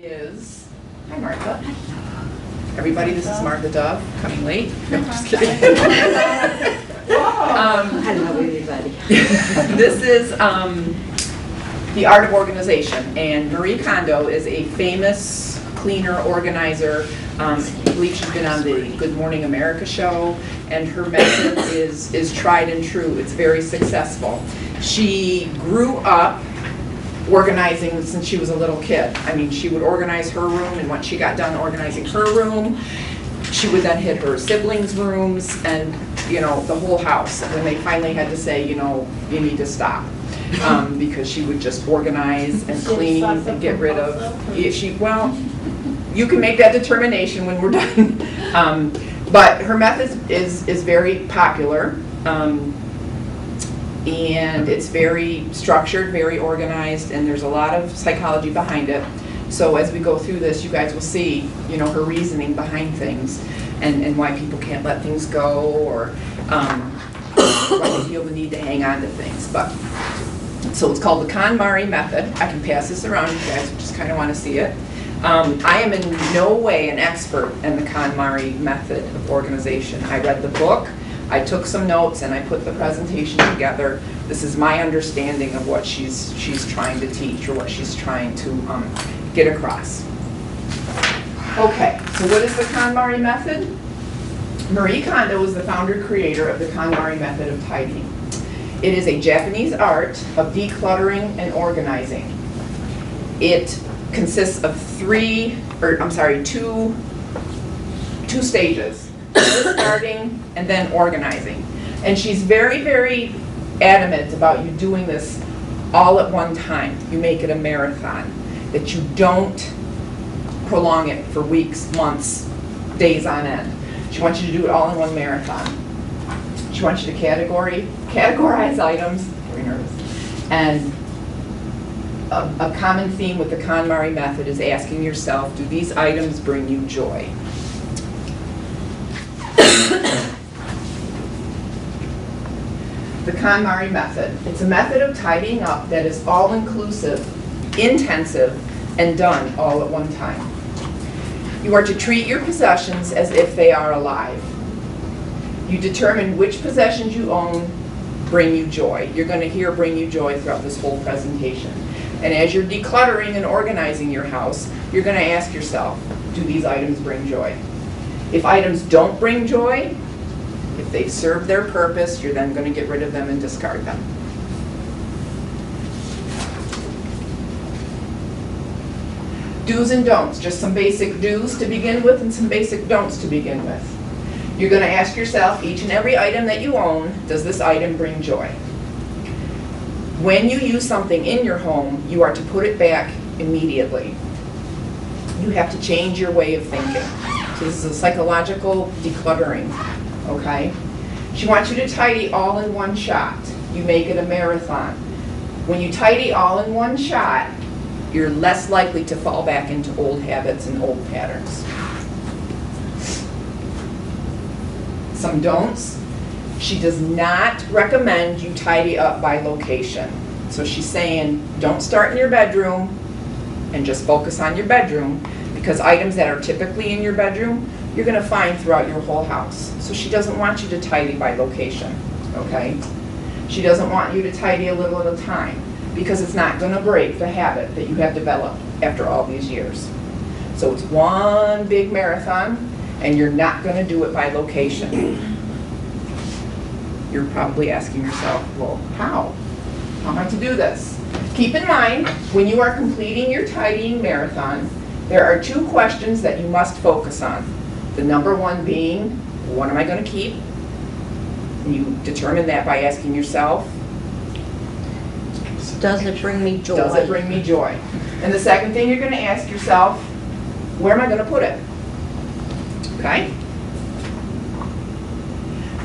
is, hi Martha. Everybody, this is Martha Dove, coming late. No, I'm just kidding. Hello, everybody. This is The Art of Organization, and Marie Kondo is a famous cleaner, organizer. I believe she's been on the Good Morning America show, and her method is tried and true. It's very successful. She grew up organizing since she was a little kid. I mean, she would organize her room, and once she got done organizing her room, she would then hit her siblings' rooms and, you know, the whole house. And then they finally had to say, you know, you need to stop. Because she would just organize and clean and get rid of. Well, you can make that determination when we're done. But her method is very popular. And it's very structured, very organized, and there's a lot of psychology behind it. So as we go through this, you guys will see, you know, her reasoning behind things and why people can't let things go, or why they feel the need to hang on to things. So it's called the KonMari Method. I can pass this around if you guys just kind of want to see it. I am in no way an expert in the KonMari Method of organization. I read the book, I took some notes, and I put the presentation together. This is my understanding of what she's trying to teach, or what she's trying to get across. Okay, so what is the KonMari Method? Marie Kondo is the founder-creator of the KonMari Method of tidying. It is a Japanese art of decluttering and organizing. It consists of two stages. Starting and then organizing. And she's very, very adamant about you doing this all at one time. You make it a marathon, that you don't prolong it for weeks, months, days on end. She wants you to do it all in one marathon. She wants you to categorize items, very nervous. And a common theme with the KonMari Method is asking yourself, do these items bring you joy? The KonMari Method. It's a method of tidying up that is all-inclusive, intensive, and done all at one time. You are to treat your possessions as if they are alive. You determine which possessions you own bring you joy. You're going to hear bring you joy throughout this whole presentation. And as you're decluttering and organizing your house, you're going to ask yourself, do these items bring joy? If items don't bring joy, if they serve their purpose, you're then going to get rid of them and discard them. Do's and don'ts, just some basic do's to begin with and some basic don'ts to begin with. You're going to ask yourself, each and every item that you own, does this item bring joy? When you use something in your home, you are to put it back immediately. You have to change your way of thinking. So this is a psychological decluttering, okay? She wants you to tidy all in one shot. You make it a marathon. When you tidy all in one shot, you're less likely to fall back into old habits and old patterns. Some don'ts. She does not recommend you tidy up by location. So she's saying, don't start in your bedroom and just focus on your bedroom, because items that are typically in your bedroom, you're going to find throughout your whole house. So she doesn't want you to tidy by location, okay? She doesn't want you to tidy a little at a time, because it's not going to break the habit that you have developed after all these years. So it's one big marathon, and you're not going to do it by location. You're probably asking yourself, well, how? How am I to do this? Keep in mind, when you are completing your tidying marathon, there are two questions that you must focus on. The number one being, what am I going to keep? And you determine that by asking yourself, Does it bring me joy? does it bring me joy? And the second thing you're going to ask yourself, where am I going to put it? Okay?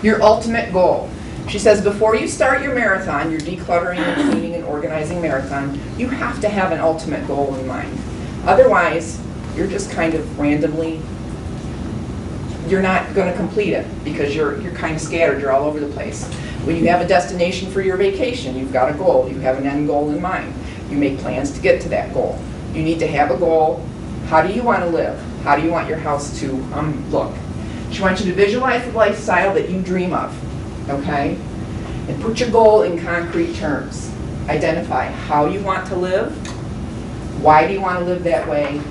Your ultimate goal. She says before you start your marathon, your decluttering and cleaning and organizing marathon, you have to have an ultimate goal in mind. Otherwise, you're just kind of randomly, you're not going to complete it because you're kind of scattered, you're all over the place. When you have a destination for your vacation, you've got a goal, you have an end goal in mind. You make plans to get to that goal. You need to have a goal How do you want to live? How do you want your house to look? She wants you to visualize the lifestyle that you dream of, okay? And put your goal in concrete terms. Identify how you want to live, why do you want to live that way,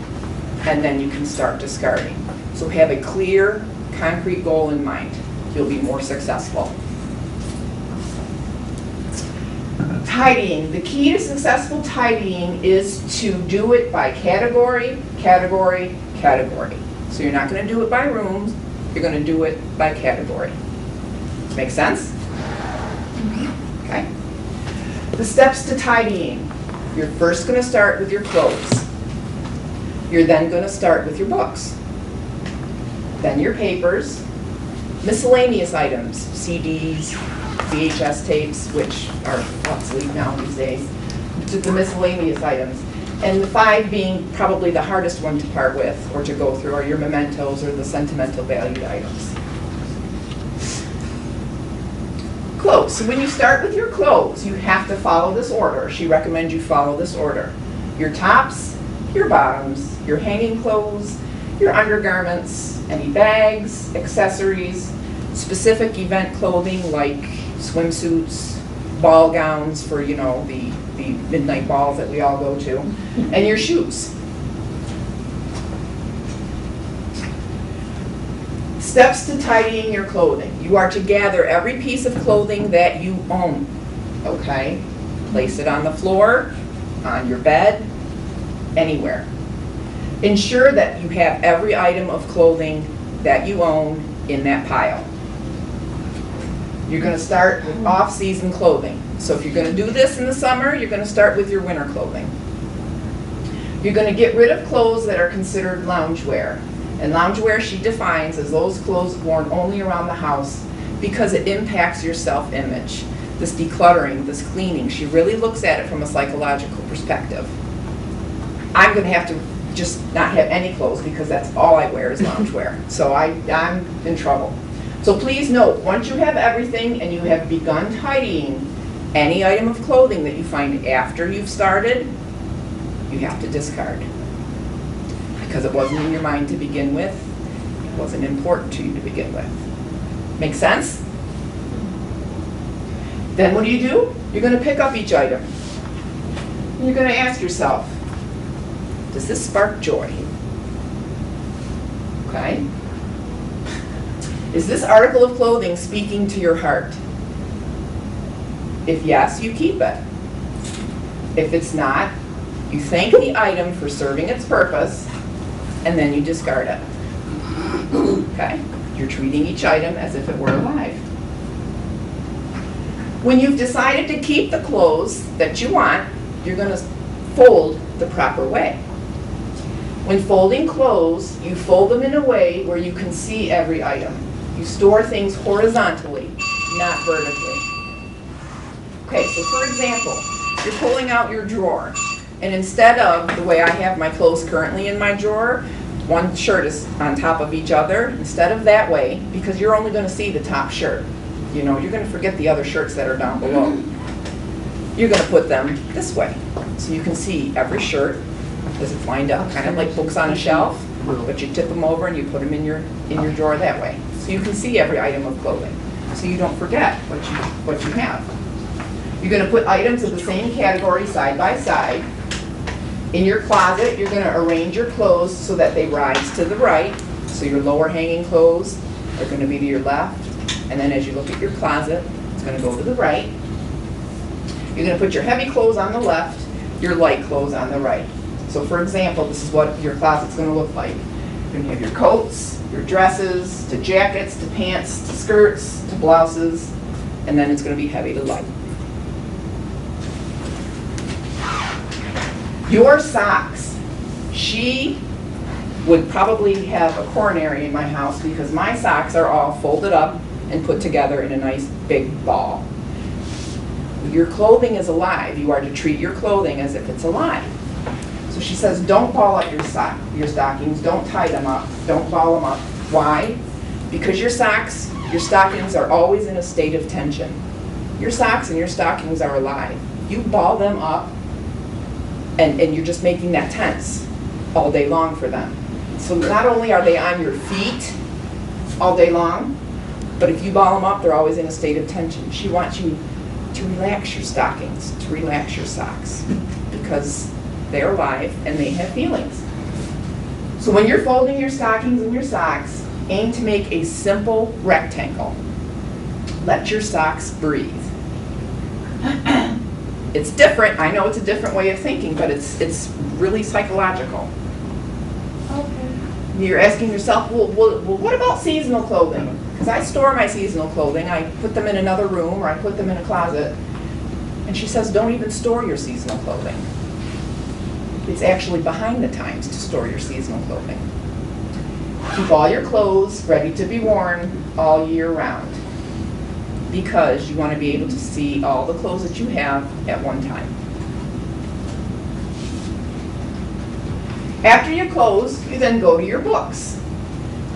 and then you can start discarding. So have a clear, concrete goal in mind. You'll be more successful. Tidying. The key to successful tidying is to do it by category, category, category. So you're not going to do it by rooms, you're going to do it by category. Make sense? Okay. The steps to tidying. You're first going to start with your clothes. You're then going to start with your books. Then your papers, miscellaneous items, CDs, VHS tapes, which are obsolete now these days, the miscellaneous items. And the 5 being probably the hardest one to part with or to go through are your mementos or the sentimental valued items. Clothes. So when you start with your clothes, you have to follow this order. She recommends you follow this order. Your tops, your bottoms, your hanging clothes, your undergarments, any bags, accessories, specific event clothing like swimsuits, ball gowns for, you know, the midnight balls that we all go to, and your shoes. Steps to tidying your clothing. You are to gather every piece of clothing that you own, okay? Place it on the floor, on your bed, anywhere. Ensure that you have every item of clothing that you own in that pile. You're going to start with off-season clothing. So if you're going to do this in the summer, you're going to start with your winter clothing. You're going to get rid of clothes that are considered loungewear. And loungewear she defines as those clothes worn only around the house because it impacts your self-image. This decluttering, this cleaning, she really looks at it from a psychological perspective. I'm going to have to just not have any clothes because that's all I wear is loungewear. So I'm in trouble. So please note, once you have everything and you have begun tidying, any item of clothing that you find after you've started, you have to discard. Because it wasn't in your mind to begin with, it wasn't important to you to begin with. Make sense? Then what do? You're going to pick up each item. And you're going to ask yourself, does this spark joy? Okay? Is this article of clothing speaking to your heart? If yes, you keep it. If it's not, you thank the item for serving its purpose, and then you discard it. Okay? You're treating each item as if it were alive. When you've decided to keep the clothes that you want, you're going to fold the proper way. When folding clothes, you fold them in a way where you can see every item. You store things horizontally, not vertically. Okay, so for example, you're pulling out your drawer, and instead of the way I have my clothes currently in my drawer, one shirt is on top of each other, instead of that way, because you're only going to see the top shirt. You know, you're going to forget the other shirts that are down below. You're going to put them this way, so you can see every shirt as it's lined up, kind of like books on a shelf, but you tip them over and you put them in your drawer that way. So you can see every item of clothing, so you don't forget what you have. You're going to put items of the same category side by side. In your closet, you're going to arrange your clothes so that they rise to the right. So your lower hanging clothes are going to be to your left. And then as you look at your closet, it's going to go to the right. You're going to put your heavy clothes on the left, your light clothes on the right. So for example, this is what your closet's going to look like. You're going to have your coats, your dresses, to jackets, to pants, to skirts, to blouses, and then it's going to be heavy to light. Your socks. She would probably have a coronary in my house because my socks are all folded up and put together in a nice big ball. Your clothing is alive. You are to treat your clothing as if it's alive. So she says, don't ball up your stockings, don't tie them up, don't ball them up. Why? Because your socks, your stockings are always in a state of tension. Your socks and your stockings are alive. You ball them up, and you're just making that tense. all day long for them. So not only are they on your feet all day long, but if you ball them up, they're always in a state of tension. She wants you to relax your stockings, to relax your socks, because they're alive and they have feelings. So when you're folding your stockings and your socks, aim to make a simple rectangle. Let your socks breathe. It's different. I know it's a different way of thinking, but it's really psychological. Okay. You're asking yourself, well, what about seasonal clothing? Because I store my seasonal clothing. I put them in another room or I put them in a closet. And she says, don't even store your seasonal clothing. It's actually behind the times to store your seasonal clothing. Keep all your clothes ready to be worn all year round, because you want to be able to see all the clothes that you have at one time. After your clothes, you then go to your books.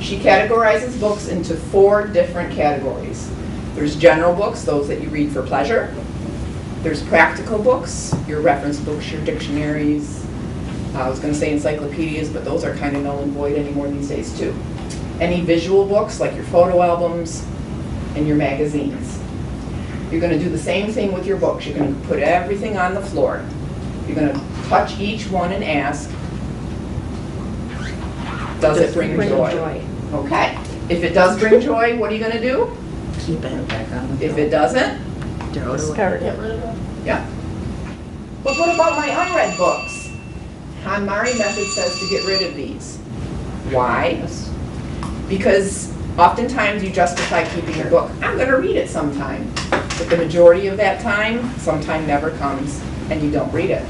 She categorizes books into 4 different categories. There's general books, those that you read for pleasure. There's practical books, your reference books, your dictionaries. I was going to say encyclopedias, but those are kind of null and void anymore these days too. Any visual books like your photo albums and your magazines. You're going to do the same thing with your books. You're going to put everything on the floor. You're going to touch each one and ask, does it bring joy? Okay. If it does bring joy, what are you going to do? Keep it back on the floor. If it doesn't, Discard it. Get rid of it. yeah. But what about my unread books? Kaari Method says to get rid of these. Why? Because oftentimes you justify keeping your book. I'm going to read it sometime. But the majority of that time, sometime never comes, and you don't read it.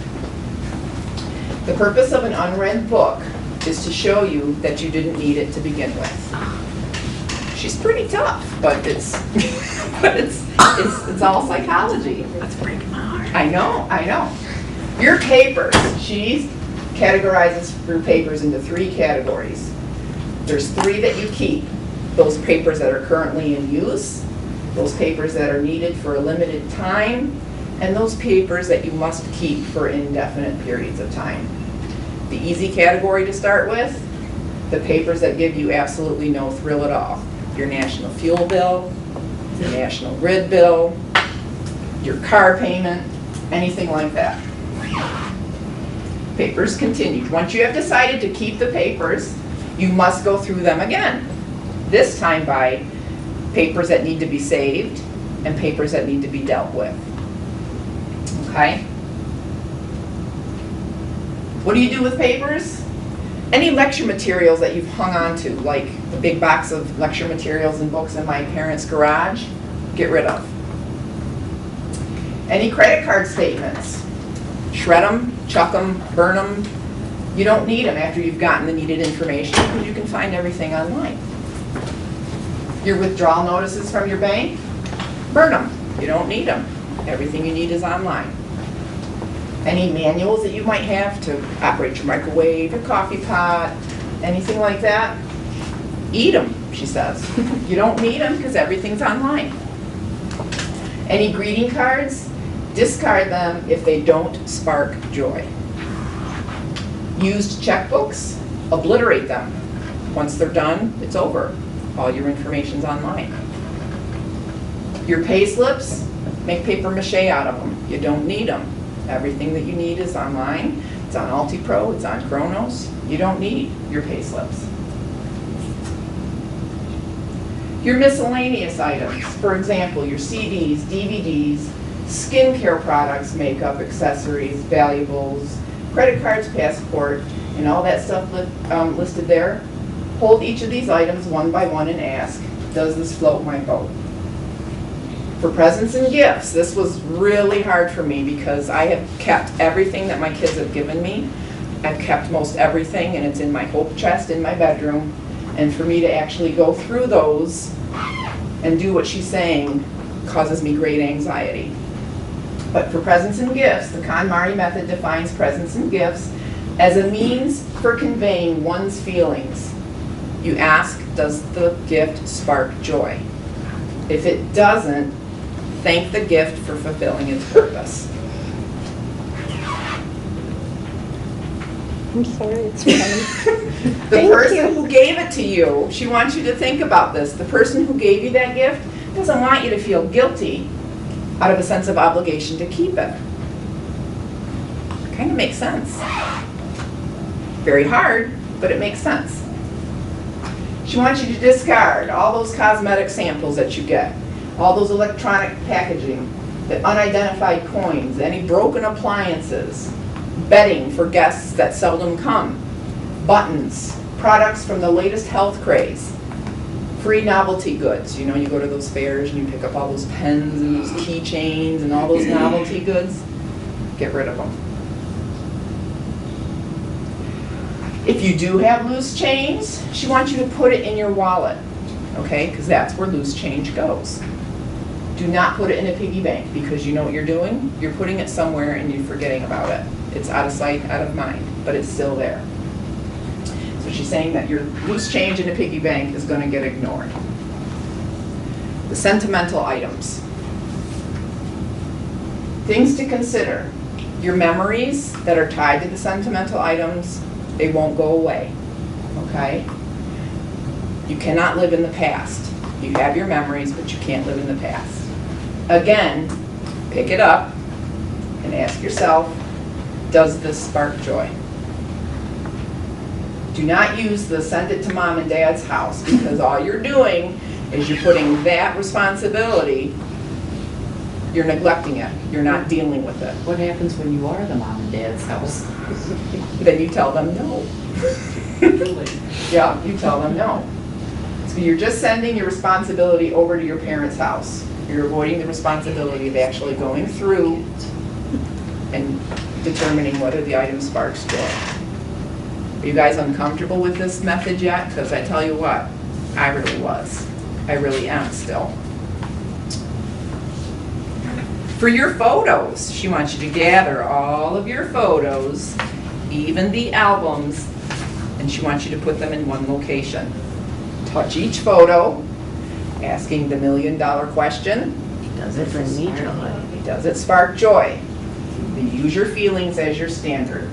The purpose of an unread book is to show you that you didn't need it to begin with. She's pretty tough, but it's all psychology. That's breaking my heart. I know. Your papers, she categorizes your papers into 3 categories. There's 3 that you keep. Those papers that are currently in use, those papers that are needed for a limited time, and those papers that you must keep for indefinite periods of time. The easy category to start with, the papers that give you absolutely no thrill at all. Your national fuel bill, your national grid bill, your car payment, anything like that. Papers continued. Once you have decided to keep the papers, you must go through them again. This time by papers that need to be saved and papers that need to be dealt with. Okay? What do you do with papers? Any lecture materials that you've hung on to, like the big box of lecture materials and books in my parents' garage, get rid of. Any credit card statements, shred them, chuck them, burn them. You don't need them after you've gotten the needed information, because you can find everything online. Your withdrawal notices from your bank, burn them. You don't need them. Everything you need is online. Any manuals that you might have to operate your microwave, your coffee pot, anything like that, eat them, she says. You don't need them because everything's online. Any greeting cards, discard them if they don't spark joy. Used checkbooks, obliterate them. Once they're done, it's over. All your information's online. Your pay slips, make paper mache out of them. You don't need them. Everything that you need is online. It's on AltiPro, it's on Kronos. You don't need your pay slips. Your miscellaneous items, for example, your CDs, DVDs, skincare products, makeup, accessories, valuables, credit cards, passport, and all that stuff listed there. Hold each of these items one by one and ask, does this float my boat? For presents and gifts, this was really hard for me because I have kept everything that my kids have given me. I've kept most everything, and it's in my hope chest in my bedroom. And for me to actually go through those and do what she's saying causes me great anxiety. But for presents and gifts, the Kaari Method defines presents and gifts as a means for conveying one's feelings. You ask, does the gift spark joy? If it doesn't, thank the gift for fulfilling its purpose. I'm sorry, it's funny. The Thank person you. who gave it to you, she wants you to think about this. The person who gave you that gift doesn't want you to feel guilty out of a sense of obligation to keep it. Kind of makes sense. Very hard, but it makes sense. She wants you to discard all those cosmetic samples that you get, all those electronic packaging, the unidentified coins, any broken appliances, bedding for guests that seldom come, buttons, products from the latest health craze, free novelty goods. You know, you go to those fairs and you pick up all those pens and those keychains and all those novelty goods. Get rid of them. If you do have loose change, she wants you to put it in your wallet, okay? Because that's where loose change goes. Do not put it in a piggy bank, because you know what you're doing? You're putting it somewhere and you're forgetting about it. It's out of sight, out of mind, but it's still there. So she's saying that your loose change in a piggy bank is going to get ignored. The sentimental items. Things to consider. Your memories that are tied to the sentimental items, they won't go away, okay? You cannot live in the past. You have your memories, but you can't live in the past. Again, pick it up and ask yourself, does this spark joy? Do not use the send it to mom and dad's house, because all you're doing is you're putting that responsibility, you're neglecting it. You're not dealing with it. What happens when you are the mom and dad's house? Then you tell them no. Yeah, you tell them no. So you're just sending your responsibility over to your parents' house. You're avoiding the responsibility of actually going through and determining whether the item sparks joy. Are you guys uncomfortable with this method yet? Because I tell you what, I really was. I really am still. For your photos, she wants you to gather all of your photos, even the albums, and she wants you to put them in one location. Touch each photo, asking the $1 million question. Does it bring me joy? Does it spark joy? Use your feelings as your standard.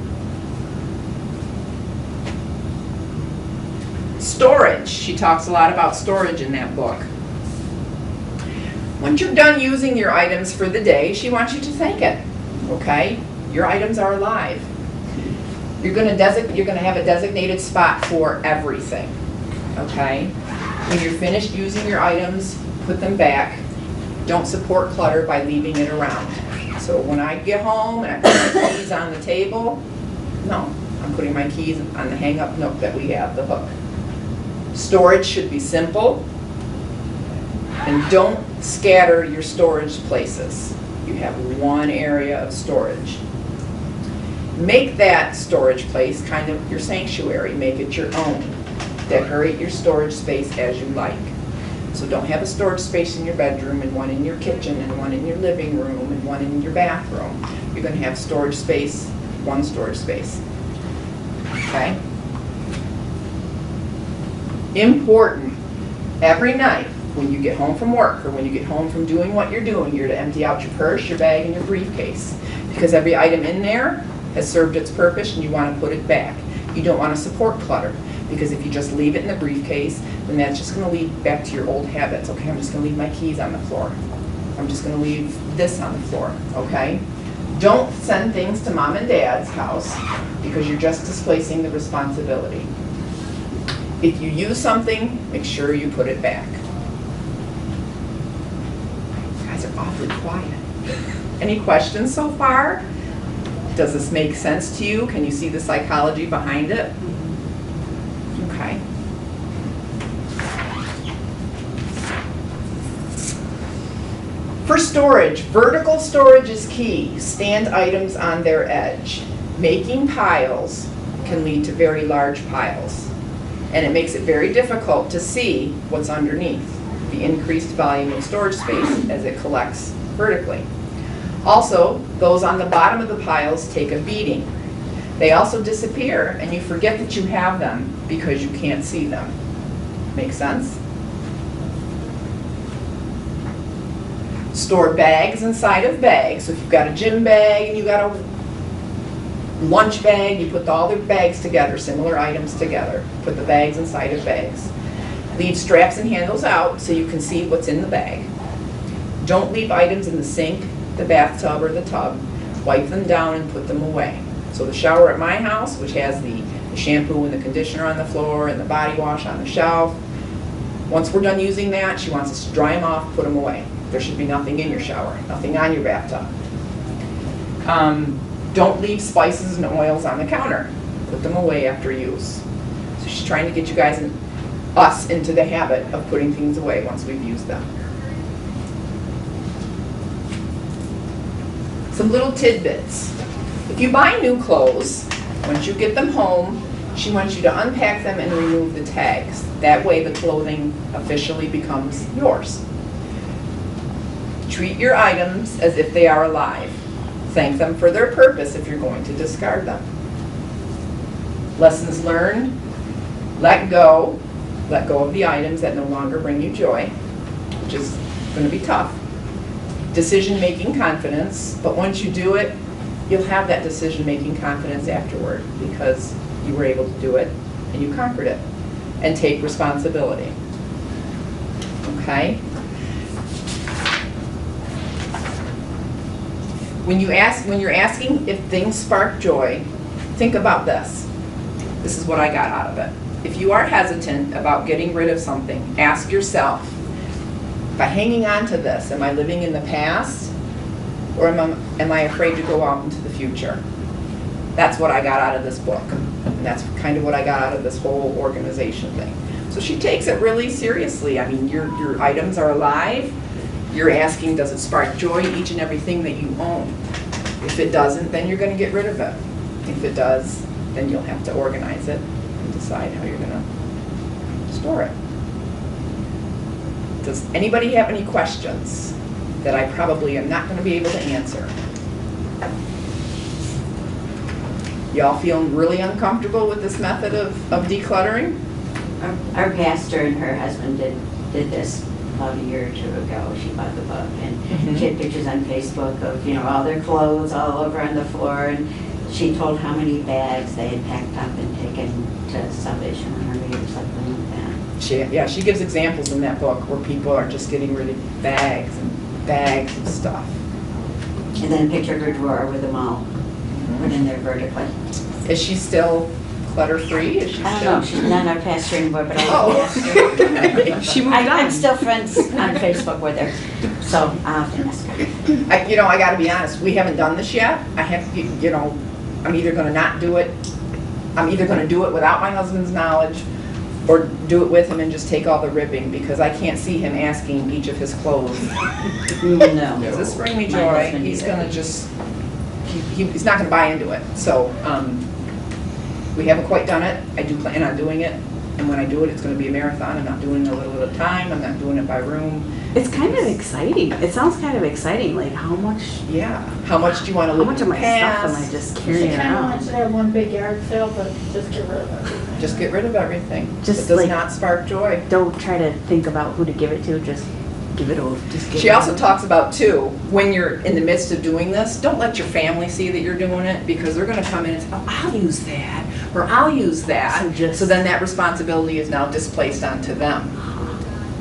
Storage. She talks a lot about storage in that book. Once you're done using your items for the day, she wants you to thank it. Okay? Your items are alive. You're going to have a designated spot for everything. Okay? When you're finished using your items, put them back. Don't support clutter by leaving it around. So when I get home and I put my keys on the table, no, I'm putting my keys on the hang-up nook that we have, the hook. Storage should be simple, and don't scatter your storage places. You have one area of storage. Make that storage place kind of your sanctuary. Make it your own. Decorate your storage space as you like. So don't have a storage space in your bedroom and one in your kitchen and one in your living room and one in your bathroom. You're going to have storage space, one storage space. Okay? Important. Every night when you get home from work or when you get home from doing what you're doing, you're to empty out your purse, your bag, and your briefcase. Because every item in there has served its purpose and you want to put it back. You don't want to support clutter. Because if you just leave it in the briefcase, then that's just going to lead back to your old habits. Okay, I'm just going to leave my keys on the floor. I'm just going to leave this on the floor, okay? Don't send things to mom and dad's house because you're just displacing the responsibility. If you use something, make sure you put it back. You guys are awfully quiet. Any questions so far? Does this make sense to you? Can you see the psychology behind it? Okay. For storage, vertical storage is key. Stand items on their edge. Making piles can lead to very large piles. And it makes it very difficult to see what's underneath the increased volume of storage space as it collects vertically. Also, those on the bottom of the piles take a beating. They also disappear, and you forget that you have them because you can't see them. Make sense? Store bags inside of bags. So if you've got a gym bag and you've got a lunch bag, you put all the bags together, similar items together. Put the bags inside of bags. Leave straps and handles out so you can see what's in the bag. Don't leave items in the sink, the bathtub, or the tub. Wipe them down and put them away. So the shower at my house, which has the shampoo and the conditioner on the floor and the body wash on the shelf, once we're done using that, she wants us to dry them off, put them away. There should be nothing in your shower, nothing on your bathtub. Don't leave spices and oils on the counter. Put them away after use. So she's trying to get you guys and us into the habit of putting things away once we've used them. Some little tidbits. If you buy new clothes, once you get them home, she wants you to unpack them and remove the tags. That way the clothing officially becomes yours. Treat your items as if they are alive. Thank them for their purpose if you're going to discard them. Lessons learned, let go of the items that no longer bring you joy, which is going to be tough. Decision-making confidence, but once you do it, you'll have that decision-making confidence afterward because you were able to do it and you conquered it. And take responsibility. Okay? When you're asking if things spark joy, think about this. This is what I got out of it. If you are hesitant about getting rid of something, ask yourself, by hanging on to this, am I living in the past or am I afraid to go out into the future? That's what I got out of this book. And that's kind of what I got out of this whole organization thing. So she takes it really seriously. I mean, your items are alive. You're asking, does it spark joy, each and everything that you own? If it doesn't, then you're going to get rid of it. If it does, then you'll have to organize it and decide how you're going to store it. Does anybody have any questions that I probably am not going to be able to answer? Y'all feeling really uncomfortable with this method of decluttering? Our pastor and her husband did this about a year or two ago. She bought the book, and she had pictures on Facebook of, you know, all their clothes all over on the floor, and she told how many bags they had packed up and taken to Salvation Army or something like that. She gives examples in that book where people are just getting rid of bags of stuff. And then a picture of her drawer with them all put in there vertically. Is she still clutter-free? Is she I don't know, she's not our pastor anymore, but I asked her. She moved on. I'm still friends on Facebook with her, so I'll have to ask her. I got to be honest, we haven't done this yet. I have to, I'm either going to not do it, I'm either going to do it without my husband's knowledge or do it with him and just take all the ripping, because I can't see him asking each of his clothes, No. does this bring me My joy? husband He's either. going to just, he's not going to buy into it. So we haven't quite done it. I do plan on doing it. And when I do it, it's going to be a marathon. I'm not doing it a little at a time. I'm not doing it by room. It's kind of exciting. It sounds kind of exciting, like how much How much do you want to how live much in of the my stuff am I past? just She carrying kind of around? wants to have one big yard sale, but just get rid of everything. Just get rid of everything. Just it does like- not spark joy. Don't try to think about who to give it to, just give it over. Just give She it also over. talks about, too, when you're in the midst of doing this, don't let your family see that you're doing it, because they're going to come in and say, oh, I'll use that, or I'll use that. So then that responsibility is now displaced onto them.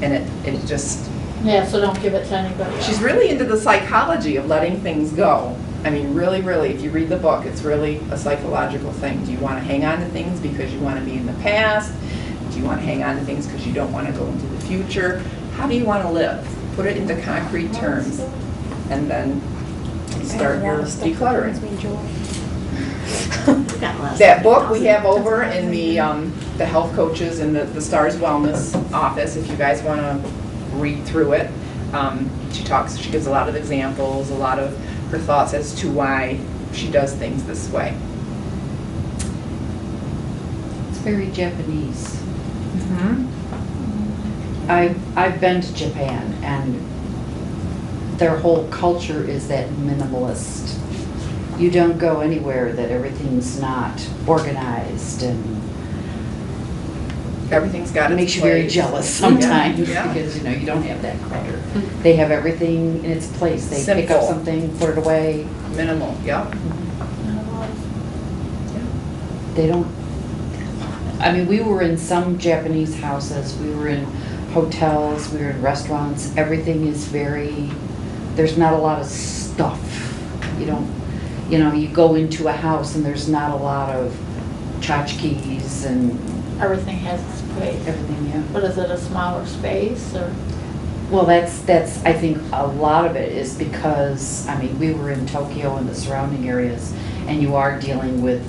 And it just, Yeah, so don't give it to anybody else. she's really into the psychology of letting things go. I mean, really, really, if you read the book, it's really a psychological thing. Do you want to hang on to things because you want to be in the past? Do you want to hang on to things because you don't want to go into the future? How do you want to live? Put it into concrete terms, and then start your decluttering. That book we have over in the health coaches and the Stars Wellness office, if you guys want to read through it. She gives a lot of examples, a lot of her thoughts as to why she does things this way. It's very Japanese. Mm-hmm. I've been to Japan, and their whole culture is that minimalist. You don't go anywhere that everything's not organized, and Everything's got it its makes you very place. jealous sometimes Yeah. because you don't have that clutter. They have everything in its place. They pick up Simple. something, put it away. Minimal, yep. they don't, I mean, we were in some Japanese houses, we were in hotels, we were in restaurants, everything is very, there's not a lot of stuff. You don't, you know, you go into a house and there's not a lot of tchotchkes and Everything has its place. everything, yeah. But is it a smaller space or? Well, that's, I think a lot of it is because, I mean, we were in Tokyo and the surrounding areas, and you are dealing with,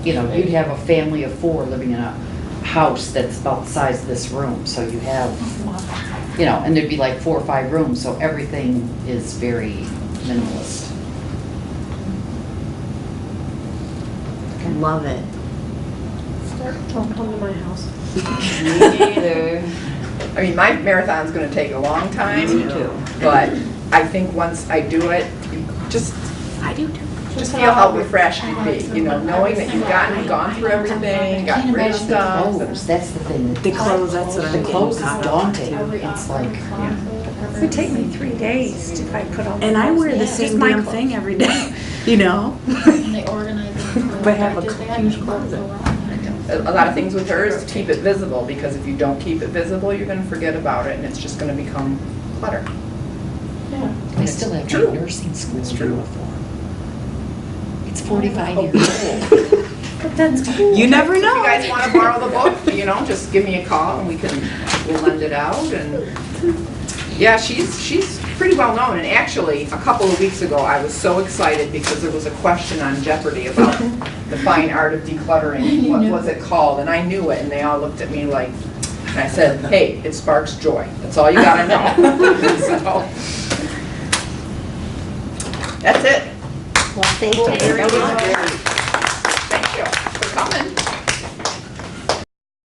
you know, you'd have a family of 4 living in a house that's about the size of this room, so you have, you know, and there'd be like 4 or 5 rooms, so everything is very minimalist. Love it. Don't come to my house. Me neither. I mean, my marathon's gonna take a long time. Me too. But I think once I do it, you just I do too. Just feel how refreshed you'd be, you know, knowing that you've gone through everything, gotten rid of stuff. Clothes, that's the thing. The clothes, that's what I'm The getting clothes is caught up daunting. to. It's like, It would take me 3 days if I put all. And I wear the Just same my damn clothes. thing every day, you know? And they organize it. But have a Did they have huge any clothes closet. around? A lot of things with her is to keep it visible, because if you don't keep it visible, you're gonna forget about it, and it's just gonna become clutter. Yeah. I still have True. my nursing school It's true. uniform. It's 45 years old. But that's cool. You never If you know. guys wanna borrow the book, you know, just give me a call and we'll lend it out, and, yeah, she's pretty well known, and actually, a couple of weeks ago, I was so excited because there was a question on Jeopardy about the fine art of decluttering, what was it called, and I knew it, and they all looked at me like, and I said, hey, it sparks joy, that's all you gotta know. So, that's it. Well, thank you very That was much. great.